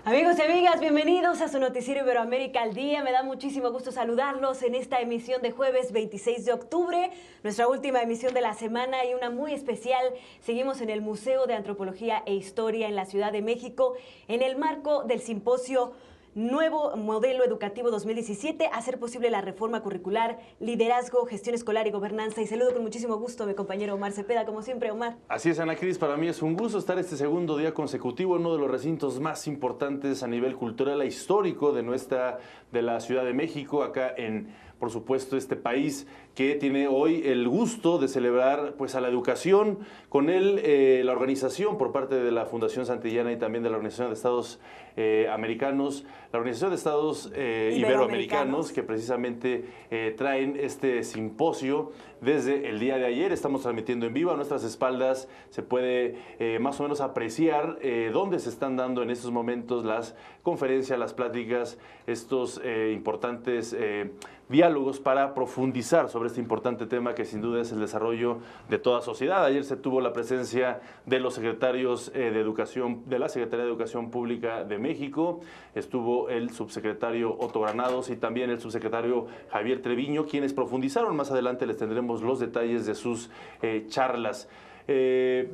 Amigos y amigas, bienvenidos a su noticiero Iberoamérica al Día. Me da muchísimo gusto saludarlos en esta emisión de jueves 26 de octubre, nuestra última emisión de la semana y una muy especial. Seguimos en el Museo de Antropología e Historia en la Ciudad de México en el marco del simposio Nuevo Modelo Educativo 2017, hacer posible la reforma curricular, liderazgo, gestión escolar y gobernanza. Y saludo con muchísimo gusto a mi compañero Omar Cepeda, como siempre, Omar. Así es, Ana Cris, para mí es un gusto estar este segundo día consecutivo en uno de los recintos más importantes a nivel cultural e histórico de la Ciudad de México, acá en, por supuesto, este país que tiene hoy el gusto de celebrar pues a la educación con la organización por parte de la Fundación Santillana y también de la Organización de Estados Americanos, la Organización de Estados Iberoamericanos, que precisamente traen este simposio desde el día de ayer. Estamos transmitiendo en vivo. A nuestras espaldas se puede más o menos apreciar dónde se están dando en estos momentos las conferencias, las pláticas, estos importantes diálogos para profundizar sobre este importante tema que sin duda es el desarrollo de toda sociedad. Ayer se tuvo la presencia de los secretarios de Educación, de la Secretaría de Educación Pública de México, estuvo el subsecretario Otto Granados y también el subsecretario Javier Treviño, quienes profundizaron. Más adelante les tendremos los detalles de sus charlas.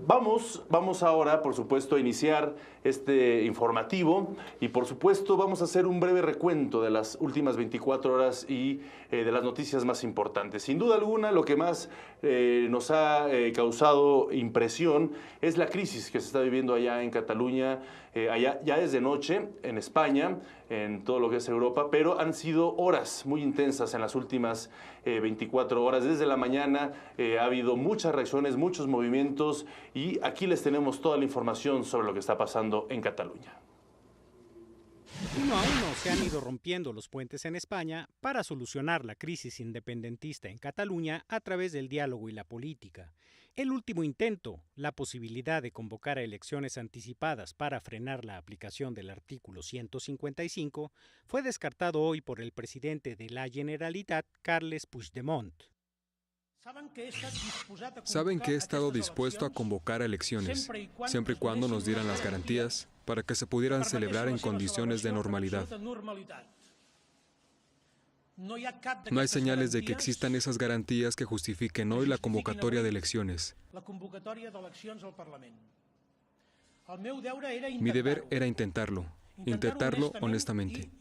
Vamos ahora, por supuesto, a iniciar este informativo y, por supuesto, vamos a hacer un breve recuento de las últimas 24 horas y de las noticias más importantes. Sin duda alguna, lo que más nos ha causado impresión es la crisis que se está viviendo allá en Cataluña. Allá ya es de noche en España, en todo lo que es Europa, pero han sido horas muy intensas en las últimas 24 horas. Desde la mañana ha habido muchas reacciones, muchos movimientos y aquí les tenemos toda la información sobre lo que está pasando en Cataluña. Uno a uno se han ido rompiendo los puentes en España para solucionar la crisis independentista en Cataluña a través del diálogo y la política. El último intento, la posibilidad de convocar a elecciones anticipadas para frenar la aplicación del artículo 155, fue descartado hoy por el presidente de la Generalitat, Carles Puigdemont. Saben que he estado dispuesto a convocar a elecciones, siempre y cuando nos dieran las garantías para que se pudieran celebrar en condiciones de normalidad. No hay señales de que existan esas garantías que justifiquen hoy la convocatoria de elecciones. Mi deber era intentarlo honestamente.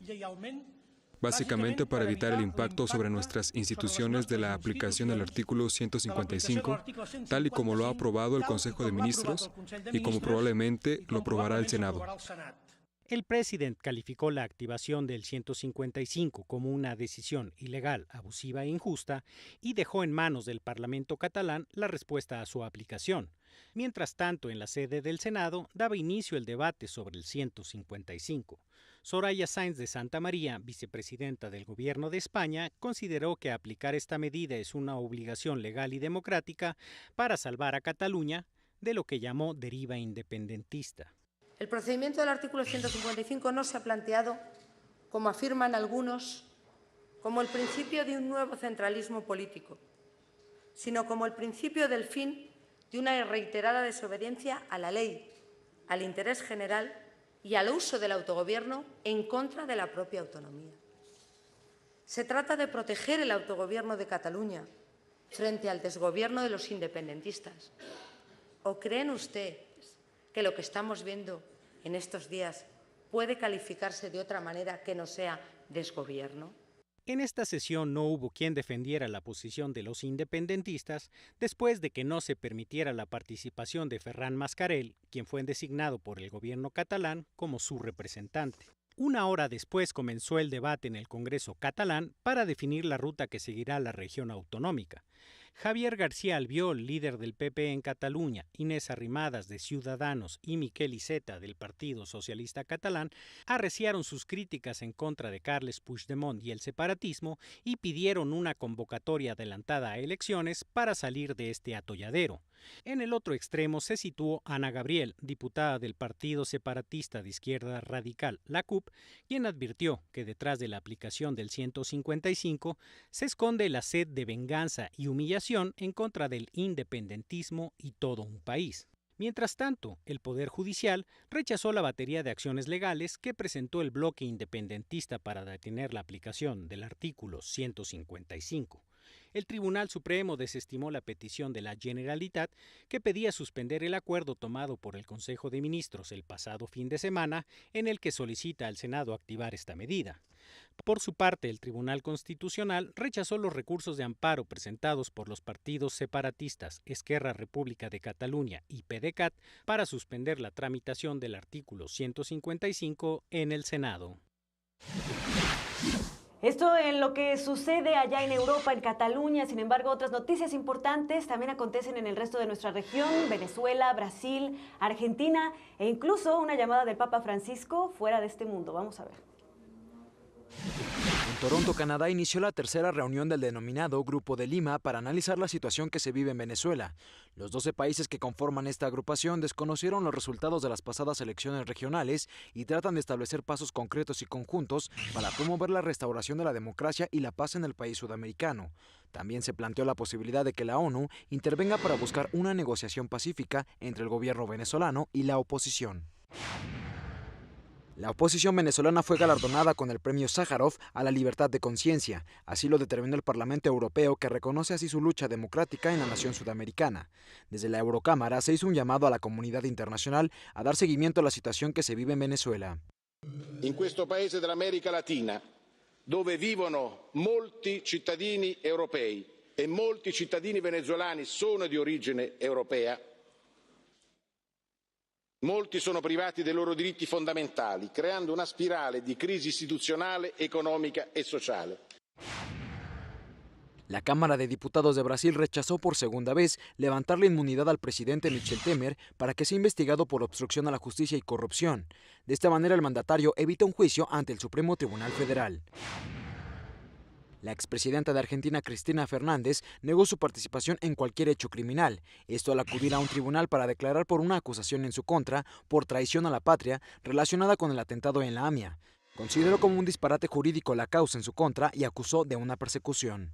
Básicamente para evitar el impacto sobre nuestras instituciones de la aplicación del artículo 155, tal y como lo ha aprobado el Consejo de Ministros y como probablemente lo aprobará el Senado. El presidente calificó la activación del 155 como una decisión ilegal, abusiva e injusta y dejó en manos del Parlamento catalán la respuesta a su aplicación. Mientras tanto, en la sede del Senado daba inicio el debate sobre el 155. Soraya Sáenz de Santamaría, vicepresidenta del Gobierno de España, consideró que aplicar esta medida es una obligación legal y democrática para salvar a Cataluña de lo que llamó deriva independentista. El procedimiento del artículo 155 no se ha planteado, como afirman algunos, como el principio de un nuevo centralismo político, sino como el principio del fin de una reiterada desobediencia a la ley, al interés general y al uso del autogobierno en contra de la propia autonomía. Se trata de proteger el autogobierno de Cataluña frente al desgobierno de los independentistas. ¿O creen ustedes que lo que estamos viendo en estos días puede calificarse de otra manera que no sea desgobierno? En esta sesión no hubo quien defendiera la posición de los independentistas después de que no se permitiera la participación de Ferran Mascarell, quien fue designado por el gobierno catalán como su representante. Una hora después comenzó el debate en el Congreso catalán para definir la ruta que seguirá la región autonómica. Javier García Albiol, líder del PP en Cataluña, Inés Arrimadas de Ciudadanos y Miquel Iceta del Partido Socialista Catalán arreciaron sus críticas en contra de Carles Puigdemont y el separatismo y pidieron una convocatoria adelantada a elecciones para salir de este atolladero. En el otro extremo se situó Ana Gabriel, diputada del Partido Separatista de Izquierda Radical, la CUP, quien advirtió que detrás de la aplicación del 155 se esconde la sed de venganza y humillación en contra del independentismo y todo un país. Mientras tanto, el Poder Judicial rechazó la batería de acciones legales que presentó el bloque independentista para detener la aplicación del artículo 155. El Tribunal Supremo desestimó la petición de la Generalitat que pedía suspender el acuerdo tomado por el Consejo de Ministros el pasado fin de semana, en el que solicita al Senado activar esta medida. Por su parte, el Tribunal Constitucional rechazó los recursos de amparo presentados por los partidos separatistas Esquerra República de Cataluña y PDeCAT para suspender la tramitación del artículo 155 en el Senado. Esto en lo que sucede allá en Europa, en Cataluña. Sin embargo, otras noticias importantes también acontecen en el resto de nuestra región: Venezuela, Brasil, Argentina e incluso una llamada del Papa Francisco fuera de este mundo. Vamos a ver. En Toronto, Canadá, inició la tercera reunión del denominado Grupo de Lima para analizar la situación que se vive en Venezuela. Los 12 países que conforman esta agrupación desconocieron los resultados de las pasadas elecciones regionales y tratan de establecer pasos concretos y conjuntos para promover la restauración de la democracia y la paz en el país sudamericano. También se planteó la posibilidad de que la ONU intervenga para buscar una negociación pacífica entre el gobierno venezolano y la oposición. La oposición venezolana fue galardonada con el premio Sájarov a la libertad de conciencia. Así lo determinó el Parlamento Europeo, que reconoce así su lucha democrática en la nación sudamericana. Desde la Eurocámara se hizo un llamado a la comunidad internacional a dar seguimiento a la situación que se vive en Venezuela. In questo paese dell'America Latina, dove vivono molti cittadini europei e molti cittadini venezuelani sono di origine europea, molti sono privati dei loro diritti fondamentali, creando una spirale di crisi istituzionale, economica e sociale. La Cámara de Diputados de Brasil rechazó por segunda vez levantar la inmunidad al presidente Michel Temer para que sea investigado por obstrucción a la justicia y corrupción. De esta manera, el mandatario evita un juicio ante el Supremo Tribunal Federal. La expresidenta de Argentina, Cristina Fernández, negó su participación en cualquier hecho criminal, esto al acudir a un tribunal para declarar por una acusación en su contra por traición a la patria relacionada con el atentado en la AMIA. Consideró como un disparate jurídico la causa en su contra y acusó de una persecución.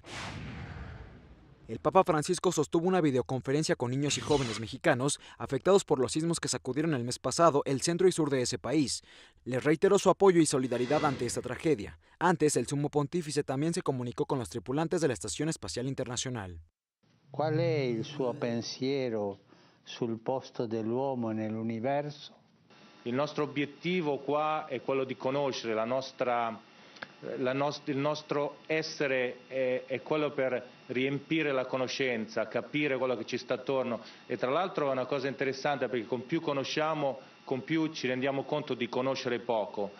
El Papa Francisco sostuvo una videoconferencia con niños y jóvenes mexicanos afectados por los sismos que sacudieron el mes pasado el centro y sur de ese país. Les reiteró su apoyo y solidaridad ante esta tragedia. Antes, el sumo pontífice también se comunicó con los tripulantes de la Estación Espacial Internacional. Qual è il suo pensiero sul posto dell'uomo nell'universo? Il nostro obiettivo qua è quello di conoscere il nostro essere è quello per riempire la conoscenza, capire quello che ci sta attorno, e tra l'altro è una cosa interessante perché con più conosciamo, con più ci rendiamo conto di conoscere poco.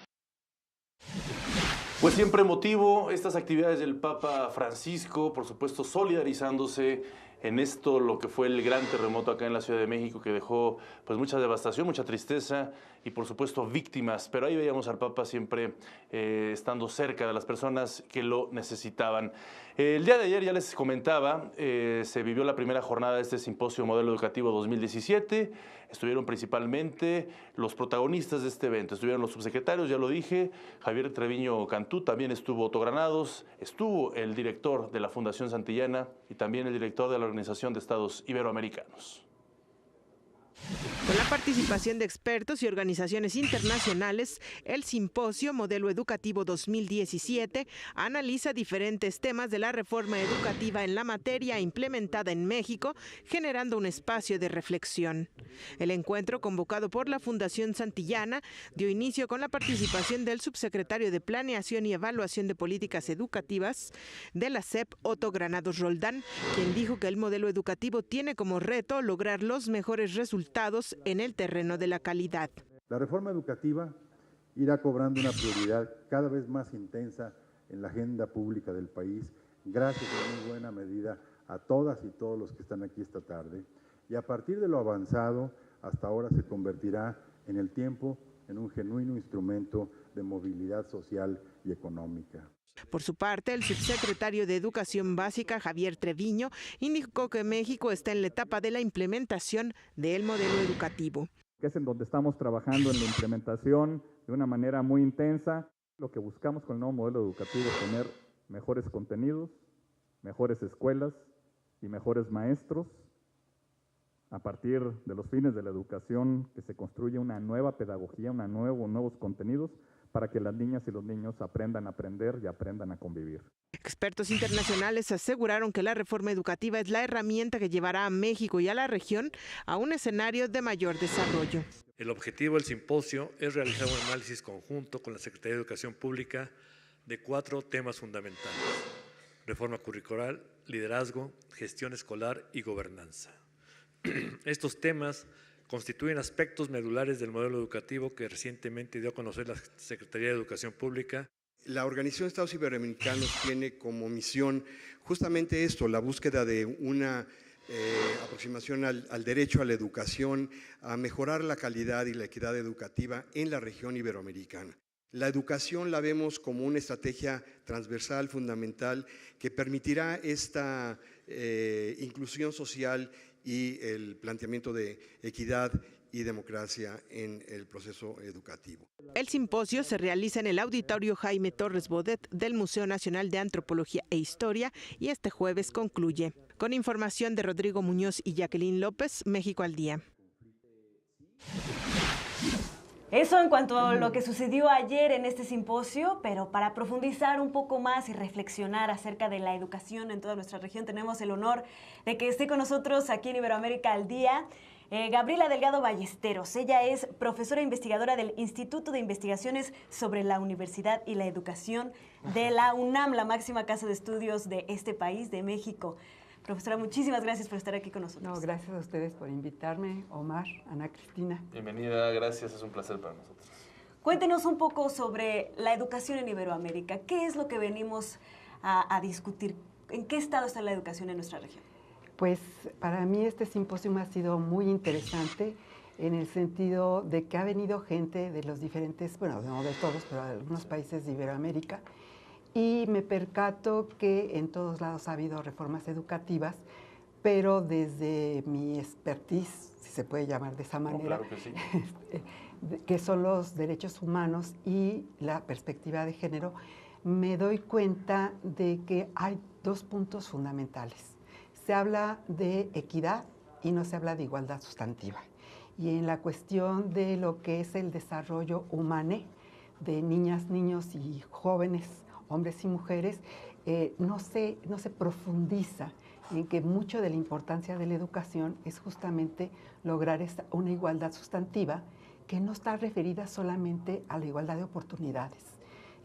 Pues siempre emotivo estas actividades del Papa Francisco, por supuesto solidarizándose en esto, lo que fue el gran terremoto acá en la Ciudad de México, que dejó pues mucha devastación, mucha tristeza y por supuesto víctimas. Pero ahí veíamos al Papa siempre estando cerca de las personas que lo necesitaban. El día de ayer, ya les comentaba, se vivió la primera jornada de este simposio Modelo Educativo 2017. Estuvieron principalmente los protagonistas de este evento. Estuvieron los subsecretarios, ya lo dije, Javier Treviño Cantú, también estuvo Otto Granados, estuvo el director de la Fundación Santillana y también el director de la Organización de Estados Iberoamericanos. Con la participación de expertos y organizaciones internacionales, el simposio Modelo Educativo 2017 analiza diferentes temas de la reforma educativa en la materia implementada en México, generando un espacio de reflexión. El encuentro, convocado por la Fundación Santillana, dio inicio con la participación del subsecretario de Planeación y Evaluación de Políticas Educativas de la SEP, Otto Granados Roldán, quien dijo que el modelo educativo tiene como reto lograr los mejores resultados en el terreno de la calidad. La reforma educativa irá cobrando una prioridad cada vez más intensa en la agenda pública del país, gracias en muy buena medida a todas y todos los que están aquí esta tarde, y a partir de lo avanzado hasta ahora se convertirá en el tiempo en un genuino instrumento de movilidad social y económica. Por su parte, el subsecretario de Educación Básica, Javier Treviño, indicó que México está en la etapa de la implementación del modelo educativo. Que es en donde estamos trabajando en la implementación de una manera muy intensa. Lo que buscamos con el nuevo modelo educativo es tener mejores contenidos, mejores escuelas y mejores maestros, a partir de los fines de la educación, que se construya una nueva pedagogía, nuevos contenidos, para que las niñas y los niños aprendan a aprender y aprendan a convivir. Expertos internacionales aseguraron que la reforma educativa es la herramienta que llevará a México y a la región a un escenario de mayor desarrollo. El objetivo del simposio es realizar un análisis conjunto con la Secretaría de Educación Pública de 4 temas fundamentales: reforma curricular, liderazgo, gestión escolar y gobernanza. Estos temas constituyen aspectos medulares del modelo educativo que recientemente dio a conocer la Secretaría de Educación Pública. La Organización de Estados Iberoamericanos tiene como misión justamente esto, la búsqueda de una aproximación al derecho a la educación, a mejorar la calidad y la equidad educativa en la región iberoamericana. La educación la vemos como una estrategia transversal, fundamental, que permitirá esta inclusión social y el planteamiento de equidad y democracia en el proceso educativo. El simposio se realiza en el Auditorio Jaime Torres Bodet del Museo Nacional de Antropología e Historia y este jueves concluye. Con información de Rodrigo Muñoz y Jacqueline López, México al Día. Eso en cuanto a lo que sucedió ayer en este simposio, pero para profundizar un poco más y reflexionar acerca de la educación en toda nuestra región, tenemos el honor de que esté con nosotros aquí en Iberoamérica al Día Gabriela Delgado Ballesteros. Ella es profesora investigadora del Instituto de Investigaciones sobre la Universidad y la Educación de la UNAM, la máxima casa de estudios de este país, de México. Profesora, muchísimas gracias por estar aquí con nosotros. No, gracias a ustedes por invitarme, Omar, Ana Cristina. Bienvenida, gracias, es un placer para nosotros. Cuéntenos un poco sobre la educación en Iberoamérica. ¿Qué es lo que venimos a discutir? ¿En qué estado está la educación en nuestra región? Pues para mí este simposio ha sido muy interesante en el sentido de que ha venido gente de los diferentes, bueno, no de todos, pero de algunos países de Iberoamérica, y me percato que en todos lados ha habido reformas educativas, pero desde mi expertise, si se puede llamar de esa manera, claro que sí. Que son los derechos humanos y la perspectiva de género, me doy cuenta de que hay 2 puntos fundamentales. Se habla de equidad y no se habla de igualdad sustantiva. Y en la cuestión de lo que es el desarrollo humano de niñas, niños y jóvenes, hombres y mujeres, no se profundiza en que mucho de la importancia de la educación es justamente lograr una igualdad sustantiva que no está referida solamente a la igualdad de oportunidades.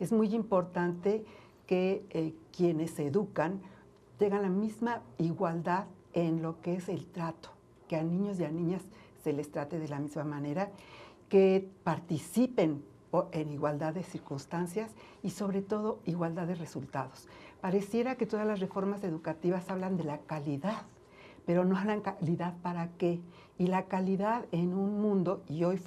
Es muy importante que quienes se educan tengan la misma igualdad en lo que es el trato, que a niños y a niñas se les trate de la misma manera, que participen en igualdad de circunstancias y sobre todo igualdad de resultados. Pareciera que todas las reformas educativas hablan de la calidad, pero no hablan calidad para qué. Y la calidad en un mundo, y hoy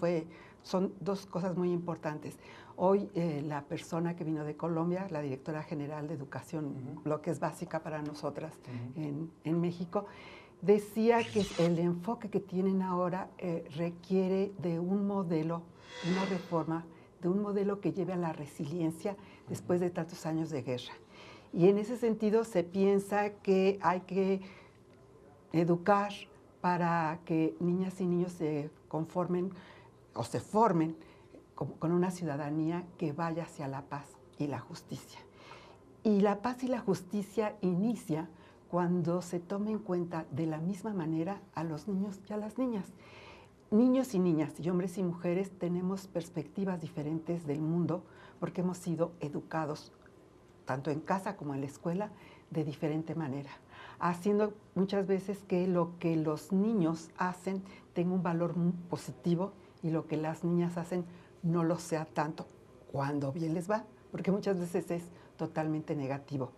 son 2 cosas muy importantes. Hoy la persona que vino de Colombia, la directora general de educación, lo que es básica para nosotras en México, decía que el enfoque que tienen ahora requiere de un modelo, una reforma, de un modelo que lleve a la resiliencia después de tantos años de guerra. Y en ese sentido se piensa que hay que educar para que niñas y niños se conformen o se formen con una ciudadanía que vaya hacia la paz y la justicia. Y la paz y la justicia inicia cuando se toma en cuenta de la misma manera a los niños y a las niñas. Niños y niñas, y hombres y mujeres, tenemos perspectivas diferentes del mundo porque hemos sido educados, tanto en casa como en la escuela, de diferente manera, haciendo muchas veces que lo que los niños hacen tenga un valor muy positivo y lo que las niñas hacen no lo sea tanto cuando bien les va, porque muchas veces es totalmente negativo.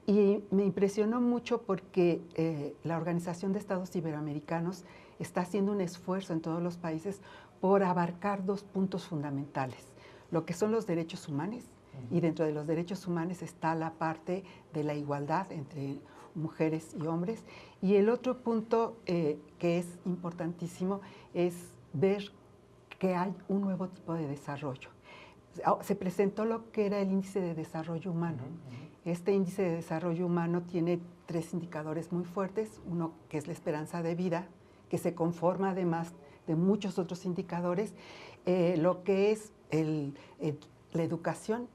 Y me impresionó mucho porque la Organización de Estados Iberoamericanos está haciendo un esfuerzo en todos los países por abarcar 2 puntos fundamentales, lo que son los derechos humanos, y dentro de los derechos humanos está la parte de la igualdad entre mujeres y hombres, y el otro punto que es importantísimo es ver que hay un nuevo tipo de desarrollo. Se presentó lo que era el índice de desarrollo humano. Este índice de desarrollo humano tiene 3 indicadores muy fuertes, uno que es la esperanza de vida, que se conforma además de muchos otros indicadores, lo que es la educación,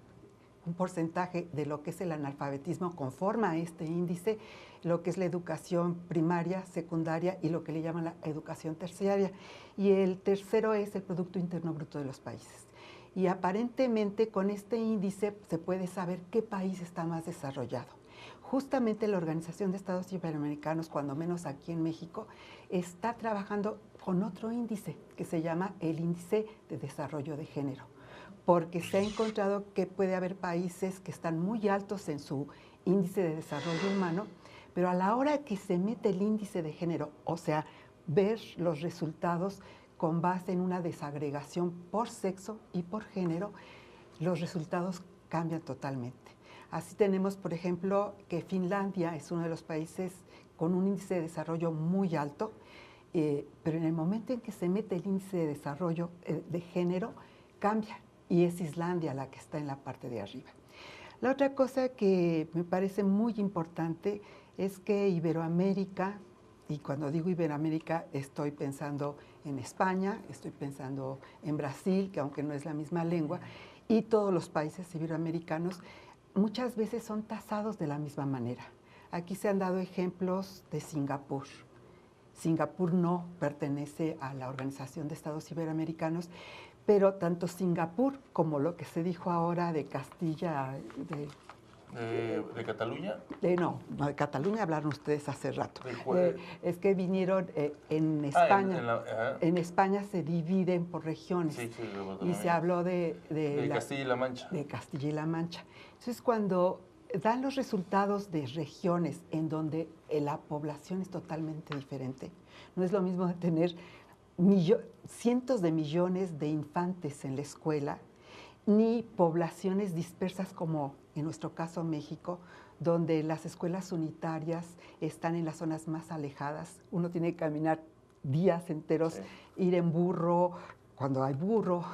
un porcentaje de lo que es el analfabetismo conforma este índice, lo que es la educación primaria, secundaria y lo que le llaman la educación terciaria. Y el tercero es el Producto Interno Bruto de los países. Y aparentemente con este índice se puede saber qué país está más desarrollado. Justamente la Organización de Estados Iberoamericanos, cuando menos aquí en México, está trabajando con otro índice que se llama el Índice de Desarrollo de Género, porque se ha encontrado que puede haber países que están muy altos en su índice de desarrollo humano, pero a la hora que se mete el índice de género, o sea, ver los resultados con base en una desagregación por sexo y por género, los resultados cambian totalmente. Así tenemos, por ejemplo, que Finlandia es uno de los países con un índice de desarrollo muy alto, pero en el momento en que se mete el índice de desarrollo de género, cambia. Y es Islandia la que está en la parte de arriba. La otra cosa que me parece muy importante es que Iberoamérica, y cuando digo Iberoamérica estoy pensando en España, estoy pensando en Brasil, que aunque no es la misma lengua, y todos los países iberoamericanos muchas veces son tasados de la misma manera. Aquí se han dado ejemplos de Singapur. Singapur no pertenece a la Organización de Estados Iberoamericanos, pero tanto Singapur como lo que se dijo ahora de Castilla, ¿De Cataluña? No, de Cataluña hablaron ustedes hace rato. Es que vinieron en España. En España se dividen por regiones. Sí, y se habló de Castilla y La Mancha. De Castilla y La Mancha. Entonces, cuando dan los resultados de regiones en donde la población es totalmente diferente, no es lo mismo de tener cientos de millones de infantes en la escuela, ni poblaciones dispersas como en nuestro caso México, donde las escuelas unitarias están en las zonas más alejadas. Uno tiene que caminar días enteros, ir en burro, cuando hay burro,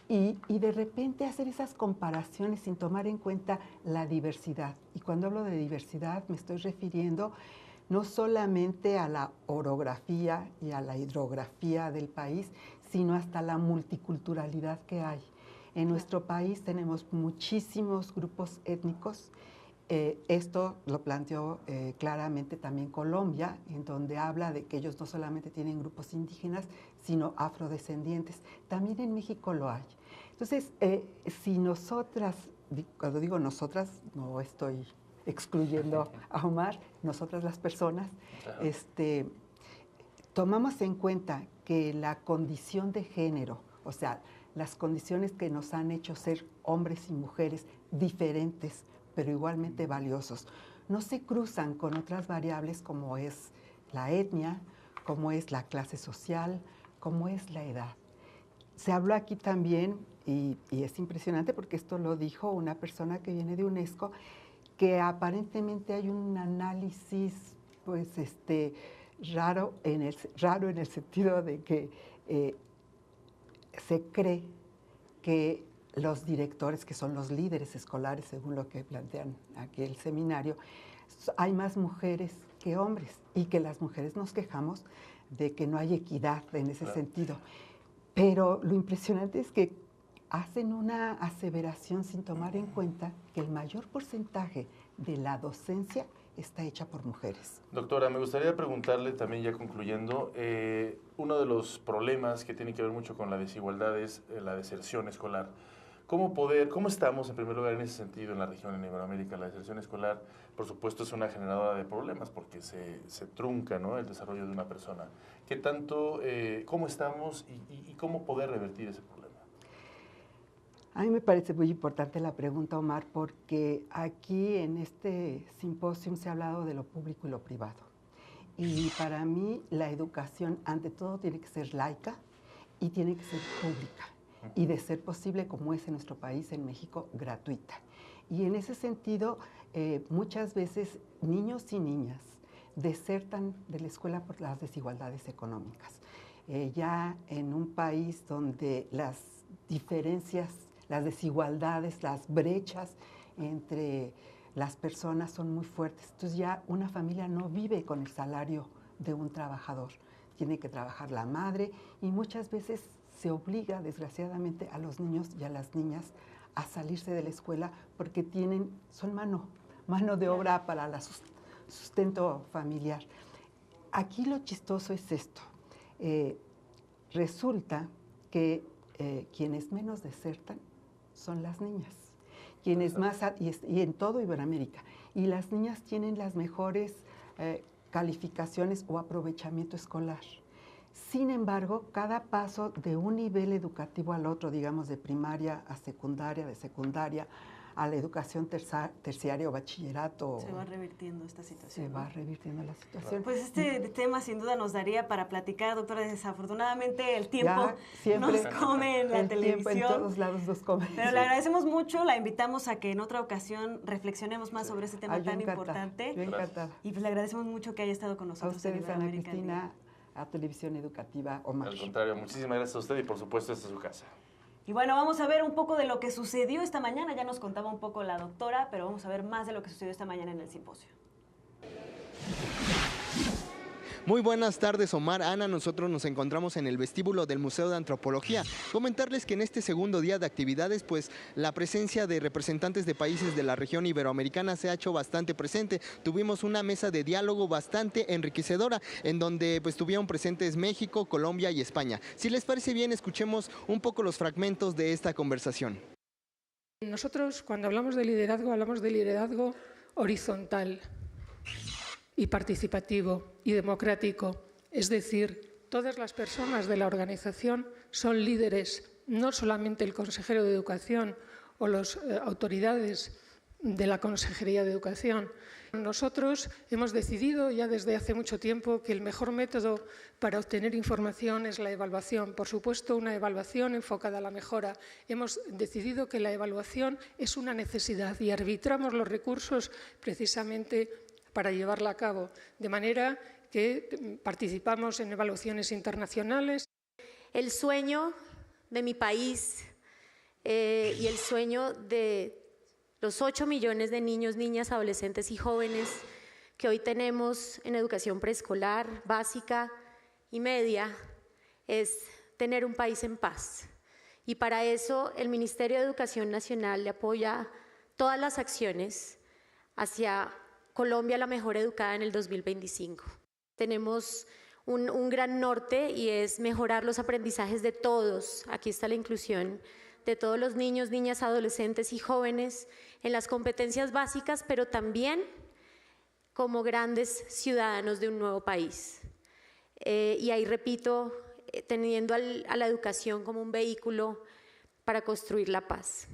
y de repente hacer esas comparaciones sin tomar en cuenta la diversidad. Y cuando hablo de diversidad me estoy refiriendo no solamente a la orografía y a la hidrografía del país, sino hasta la multiculturalidad que hay. En nuestro país tenemos muchísimos grupos étnicos. Esto lo planteó claramente también Colombia, en donde habla de que ellos no solamente tienen grupos indígenas, sino afrodescendientes. También en México lo hay. Entonces, si nosotras, cuando digo nosotras, no estoy excluyendo a Omar, nosotras las personas, tomamos en cuenta que la condición de género, o sea, las condiciones que nos han hecho ser hombres y mujeres diferentes, pero igualmente valiosos, no se cruzan con otras variables como es la etnia, como es la clase social, como es la edad. Se habló aquí también, y es impresionante porque esto lo dijo una persona que viene de UNESCO, que aparentemente hay un análisis pues, raro en el sentido de que se cree que los directores, que son los líderes escolares, según lo que plantean aquí el seminario, hay más mujeres que hombres y que las mujeres nos quejamos de que no hay equidad en ese sentido. Pero lo impresionante es que hacen una aseveración sin tomar en cuenta que el mayor porcentaje de la docencia está hecha por mujeres. Doctora, me gustaría preguntarle también, ya concluyendo, uno de los problemas que tiene que ver mucho con la desigualdad es la deserción escolar. ¿Cómo estamos, en primer lugar, en ese sentido en la región, en Iberoamérica? La deserción escolar, por supuesto, es una generadora de problemas porque se trunca, ¿no?, el desarrollo de una persona. ¿Qué tanto, cómo estamos y cómo poder revertir ese problema? A mí me parece muy importante la pregunta, Omar, porque aquí en este simposio se ha hablado de lo público y lo privado. Y para mí la educación, ante todo, tiene que ser laica y tiene que ser pública. Y de ser posible, como es en nuestro país, en México, gratuita. Y en ese sentido, muchas veces niños y niñas desertan de la escuela por las desigualdades económicas. Ya en un país donde las diferencias, las desigualdades, las brechas entre las personas son muy fuertes. Entonces ya una familia no vive con el salario de un trabajador. tiene que trabajar la madre y muchas veces se obliga, desgraciadamente, a los niños y a las niñas a salirse de la escuela porque son mano de obra para el sustento familiar. Aquí lo chistoso es esto. Resulta que quienes menos desertan son las niñas, quienes más, y en todo Iberoamérica, y las niñas tienen las mejores calificaciones o aprovechamiento escolar. Sin embargo, cada paso de un nivel educativo al otro, digamos de primaria a secundaria, de secundaria a la educación terciaria o bachillerato. Se va revirtiendo esta situación. Se va revirtiendo la situación. Pues este tema sin duda nos daría para platicar, doctora. Desafortunadamente el tiempo nos come en la televisión. Tiempo en todos lados nos come. Pero le agradecemos mucho, la invitamos a que en otra ocasión reflexionemos más sobre este tema tan importante. Yo encantada. Y pues le agradecemos mucho que haya estado con nosotros. A ustedes, Ana Cristina, a Televisión Educativa, Omar. Al contrario, muchísimas gracias a usted y por supuesto esta es su casa. Y bueno, vamos a ver un poco de lo que sucedió esta mañana. Ya nos contaba un poco la doctora, pero vamos a ver más de lo que sucedió esta mañana en el simposio. Muy buenas tardes, Omar, Ana. Nosotros nos encontramos en el vestíbulo del Museo de Antropología. Comentarles que en este segundo día de actividades, pues la presencia de representantes de países de la región iberoamericana se ha hecho bastante presente. Tuvimos una mesa de diálogo bastante enriquecedora, en donde pues estuvieron presentes México, Colombia y España. Si les parece bien, escuchemos un poco los fragmentos de esta conversación. Nosotros, cuando hablamos de liderazgo horizontal y participativo y democrático, es decir, todas las personas de la organización son líderes, no solamente el consejero de Educación o las autoridades de la Consejería de Educación. Nosotros hemos decidido ya desde hace mucho tiempo que el mejor método para obtener información es la evaluación. Por supuesto, una evaluación enfocada a la mejora. Hemos decidido que la evaluación es una necesidad y arbitramos los recursos precisamente para llevarla a cabo, de manera que participamos en evaluaciones internacionales. El sueño de mi país y el sueño de los 8 millones de niños, niñas, adolescentes y jóvenes que hoy tenemos en educación preescolar, básica y media, es tener un país en paz. Y para eso el Ministerio de Educación Nacional le apoya todas las acciones hacia Colombia la mejor educada en el 2025. Tenemos un gran norte y es mejorar los aprendizajes de todos. Aquí está la inclusión de todos los niños, niñas, adolescentes y jóvenes en las competencias básicas, pero también como grandes ciudadanos de un nuevo país. Y ahí repito, teniendo a la educación como un vehículo para construir la paz.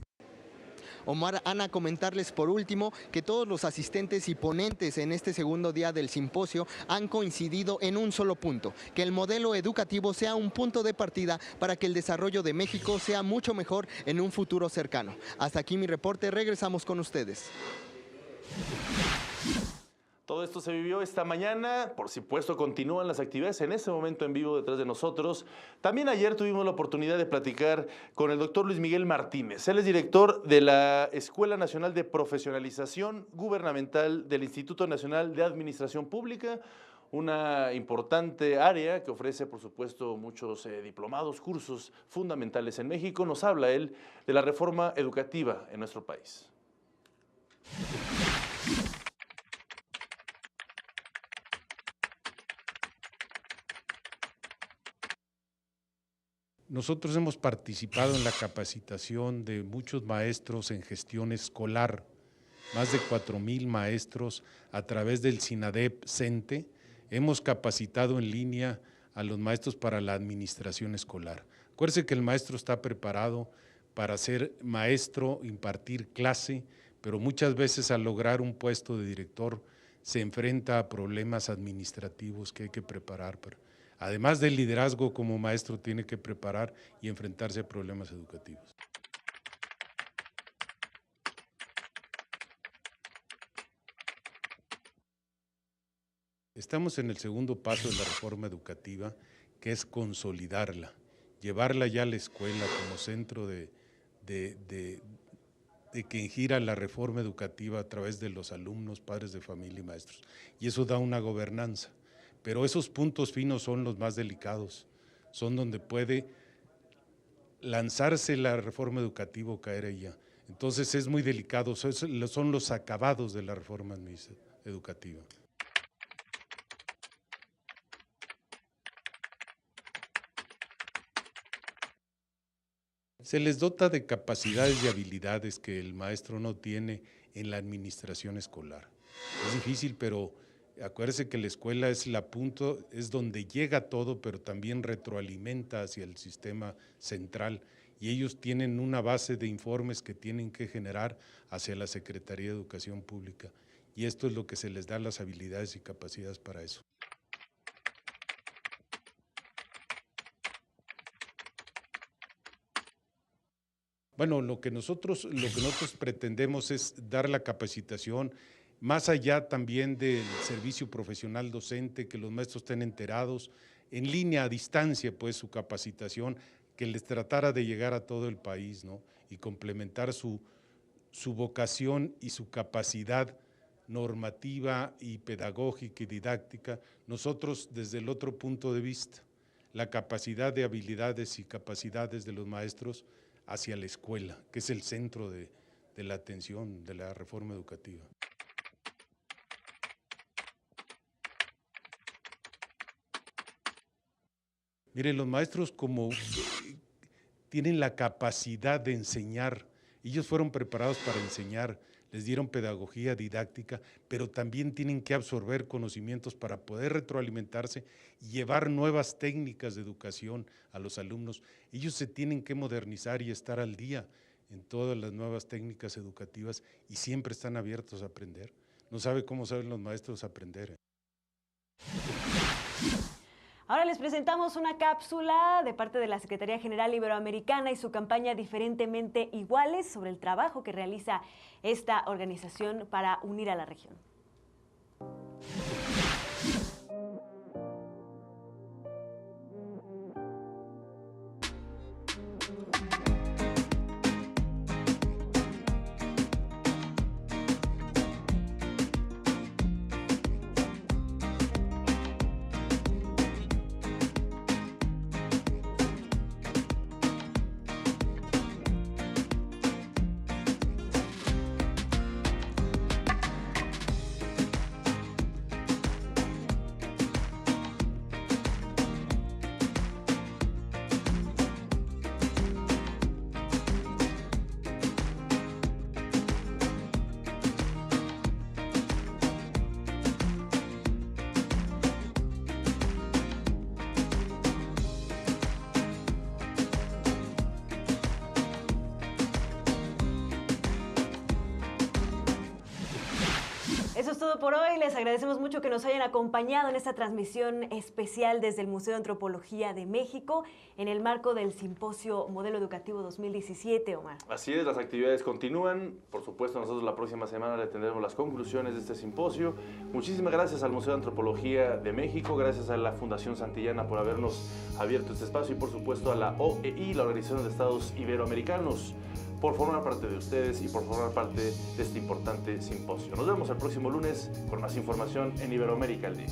Omar, Ana, comentarles por último que todos los asistentes y ponentes en este segundo día del simposio han coincidido en un solo punto, que el modelo educativo sea un punto de partida para que el desarrollo de México sea mucho mejor en un futuro cercano. Hasta aquí mi reporte, regresamos con ustedes. Todo esto se vivió esta mañana, por supuesto continúan las actividades en este momento en vivo detrás de nosotros. También ayer tuvimos la oportunidad de platicar con el doctor Luis Miguel Martínez. Él es director de la Escuela Nacional de Profesionalización Gubernamental del Instituto Nacional de Administración Pública, una importante área que ofrece, por supuesto, muchos diplomados, cursos fundamentales en México. Nos habla él de la reforma educativa en nuestro país. Nosotros hemos participado en la capacitación de muchos maestros en gestión escolar, más de 4,000 maestros a través del SINADEP-CENTE. Hemos capacitado en línea a los maestros para la administración escolar. Acuérdense que el maestro está preparado para ser maestro, impartir clase, pero muchas veces al lograr un puesto de director se enfrenta a problemas administrativos que hay que preparar. Además del liderazgo como maestro, tiene que preparar y enfrentarse a problemas educativos. Estamos en el segundo paso de la reforma educativa, que es consolidarla, llevarla ya a la escuela como centro de quien gira la reforma educativa a través de los alumnos, padres de familia y maestros. Y eso da una gobernanza. pero esos puntos finos son los más delicados, son donde puede lanzarse la reforma educativa o caer ella. Entonces es muy delicado, son los acabados de la reforma educativa. Se les dota de capacidades y habilidades que el maestro no tiene en la administración escolar. Es difícil, pero acuérdese que la escuela es la punto, es donde llega todo, pero también retroalimenta hacia el sistema central, y ellos tienen una base de informes que tienen que generar hacia la Secretaría de Educación Pública, y esto es lo que se les da las habilidades y capacidades para eso. Bueno, lo que nosotros pretendemos es dar la capacitación, más allá también del servicio profesional docente, que los maestros estén enterados, en línea, a distancia, pues su capacitación, que les tratara de llegar a todo el país, ¿no? Y complementar su vocación y su capacidad normativa y pedagógica y didáctica, nosotros desde el otro punto de vista, la capacidad de habilidades y capacidades de los maestros hacia la escuela, que es el centro de la atención de la reforma educativa. Miren, los maestros como tienen la capacidad de enseñar, ellos fueron preparados para enseñar, les dieron pedagogía didáctica, pero también tienen que absorber conocimientos para poder retroalimentarse y llevar nuevas técnicas de educación a los alumnos. Ellos se tienen que modernizar y estar al día en todas las nuevas técnicas educativas y siempre están abiertos a aprender. No sabe cómo saben los maestros aprender. Ahora les presentamos una cápsula de parte de la Secretaría General Iberoamericana y su campaña Diferentemente Iguales sobre el trabajo que realiza esta organización para unir a la región. Eso es todo por hoy. Les agradecemos mucho que nos hayan acompañado en esta transmisión especial desde el Museo de Antropología de México en el marco del Simposio Modelo Educativo 2017, Omar. Así es, las actividades continúan. Por supuesto, nosotros la próxima semana le tendremos las conclusiones de este simposio. Muchísimas gracias al Museo de Antropología de México, gracias a la Fundación Santillana por habernos abierto este espacio y por supuesto a la OEI, la Organización de Estados Iberoamericanos, por formar parte de ustedes y por formar parte de este importante simposio. Nos vemos el próximo lunes con más información en Iberoamérica al Día.